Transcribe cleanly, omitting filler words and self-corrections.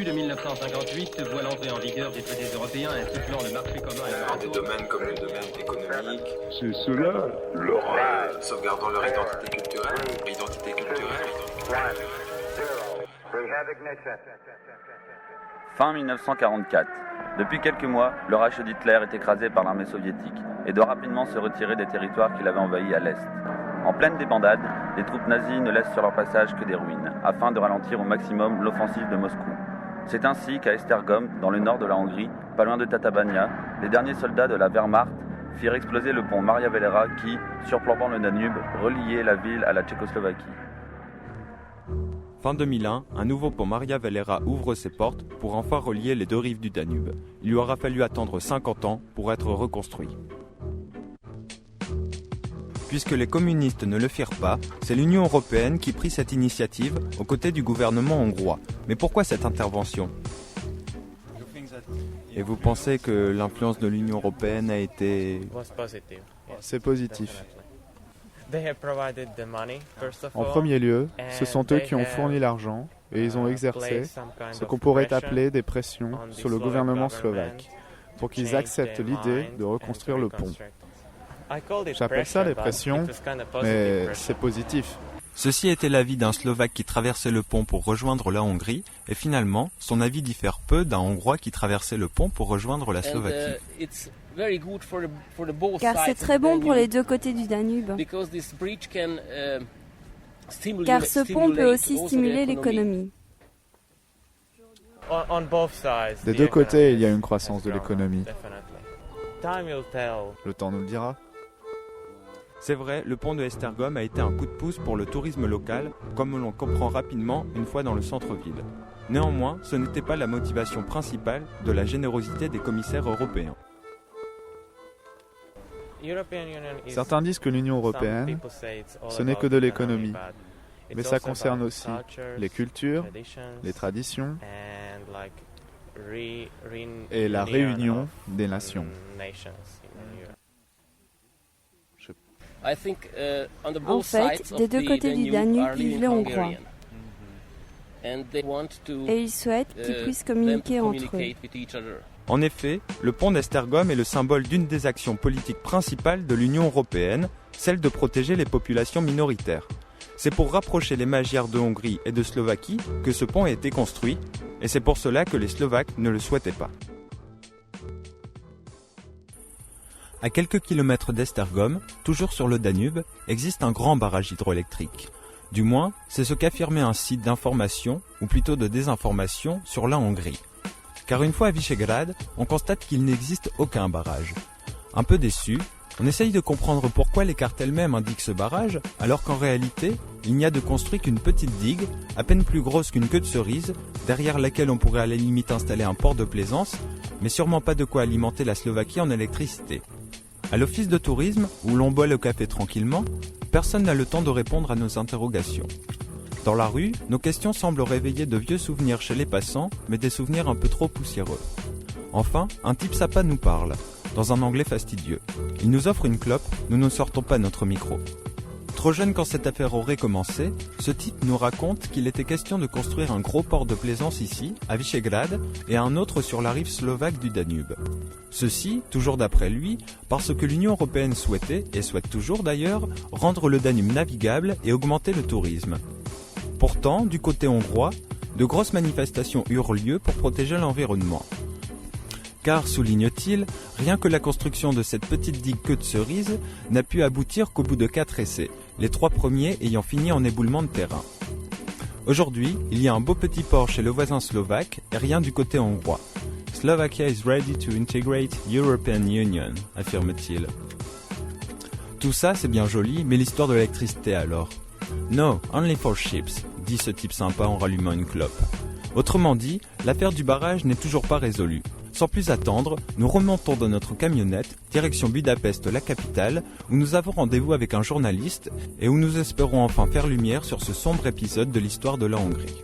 de 1958 voit l'entrée en vigueur des traités européens instituant le marché commun et Dans des domaines comme le domaine économique. C'est cela, leur rêve. Sauvegardant leur identité culturelle. Fin 1944. Depuis quelques mois, le Reich d'Hitler est écrasé par l'armée soviétique et doit rapidement se retirer des territoires qu'il avait envahis à l'est. En pleine débandade, les troupes nazies ne laissent sur leur passage que des ruines, afin de ralentir au maximum l'offensive de Moscou. C'est ainsi qu'à Esztergom, dans le nord de la Hongrie, pas loin de Tatabánya, les derniers soldats de la Wehrmacht firent exploser le pont Maria Velera qui, surplombant le Danube, reliait la ville à la Tchécoslovaquie. Fin 2001, un nouveau pont Maria Velera ouvre ses portes pour enfin relier les deux rives du Danube. Il lui aura fallu attendre 50 ans pour être reconstruit. Puisque les communistes ne le firent pas, c'est l'Union européenne qui prit cette initiative aux côtés du gouvernement hongrois. Mais pourquoi cette intervention ? Et vous pensez que l'influence de l'Union européenne a été... C'est positif. En premier lieu, ce sont eux qui ont fourni l'argent et ils ont exercé ce qu'on pourrait appeler des pressions sur le gouvernement slovaque pour qu'ils acceptent l'idée de reconstruire le pont. J'appelle ça des pressions, mais c'est positif. Ceci était l'avis d'un Slovaque qui traversait le pont pour rejoindre la Hongrie, et finalement, son avis diffère peu d'un Hongrois qui traversait le pont pour rejoindre la Slovaquie. Car c'est très bon pour les deux côtés du Danube. Car ce pont peut aussi stimuler l'économie. Des deux côtés, il y a une croissance de l'économie. Le temps nous le dira. C'est vrai, le pont de Esztergom a été un coup de pouce pour le tourisme local, comme l'on comprend rapidement une fois dans le centre-ville. Néanmoins, ce n'était pas la motivation principale de la générosité des commissaires européens. Certains disent que l'Union européenne, ce n'est que de l'économie, mais ça concerne aussi les cultures, les traditions et la réunion des nations. En fait, des deux côtés du Danube vivent les Hongrois. Et ils souhaitent qu'ils puissent communiquer entre eux. En effet, le pont d'Esztergom est le symbole d'une des actions politiques principales de l'Union européenne, celle de protéger les populations minoritaires. C'est pour rapprocher les Magyars de Hongrie et de Slovaquie que ce pont a été construit, et c'est pour cela que les Slovaques ne le souhaitaient pas. À quelques kilomètres d'Esztergom, toujours sur le Danube, existe un grand barrage hydroélectrique. Du moins, c'est ce qu'affirmait un site d'information, ou plutôt de désinformation, sur la Hongrie. Car une fois à Visegrad, on constate qu'il n'existe aucun barrage. Un peu déçu, on essaye de comprendre pourquoi les cartes elles-mêmes indiquent ce barrage, alors qu'en réalité, il n'y a de construit qu'une petite digue, à peine plus grosse qu'une queue de cerise, derrière laquelle on pourrait à la limite installer un port de plaisance, mais sûrement pas de quoi alimenter la Slovaquie en électricité. À l'office de tourisme, où l'on boit le café tranquillement, personne n'a le temps de répondre à nos interrogations. Dans la rue, nos questions semblent réveiller de vieux souvenirs chez les passants, mais des souvenirs un peu trop poussiéreux. Enfin, un type sympa nous parle, dans un anglais fastidieux. Il nous offre une clope, nous ne sortons pas notre micro. Trop jeune quand cette affaire aurait commencé, ce type nous raconte qu'il était question de construire un gros port de plaisance ici, à Visegrad, et un autre sur la rive slovaque du Danube. Ceci, toujours d'après lui, parce que l'Union européenne souhaitait, et souhaite toujours d'ailleurs, rendre le Danube navigable et augmenter le tourisme. Pourtant, du côté hongrois, de grosses manifestations eurent lieu pour protéger l'environnement. Car, souligne-t-il, rien que la construction de cette petite digue queue de cerise n'a pu aboutir qu'au bout de 4 essais, les 3 premiers ayant fini en éboulement de terrain. Aujourd'hui, il y a un beau petit port chez le voisin slovaque et rien du côté hongrois. Slovakia is ready to integrate European Union, affirme-t-il. Tout ça, c'est bien joli, mais l'histoire de l'électricité alors ? No, only for ships, dit ce type sympa en rallumant une clope. Autrement dit, l'affaire du barrage n'est toujours pas résolue. Sans plus attendre, nous remontons dans notre camionnette, direction Budapest, la capitale, où nous avons rendez-vous avec un journaliste et où nous espérons enfin faire lumière sur ce sombre épisode de l'histoire de la Hongrie.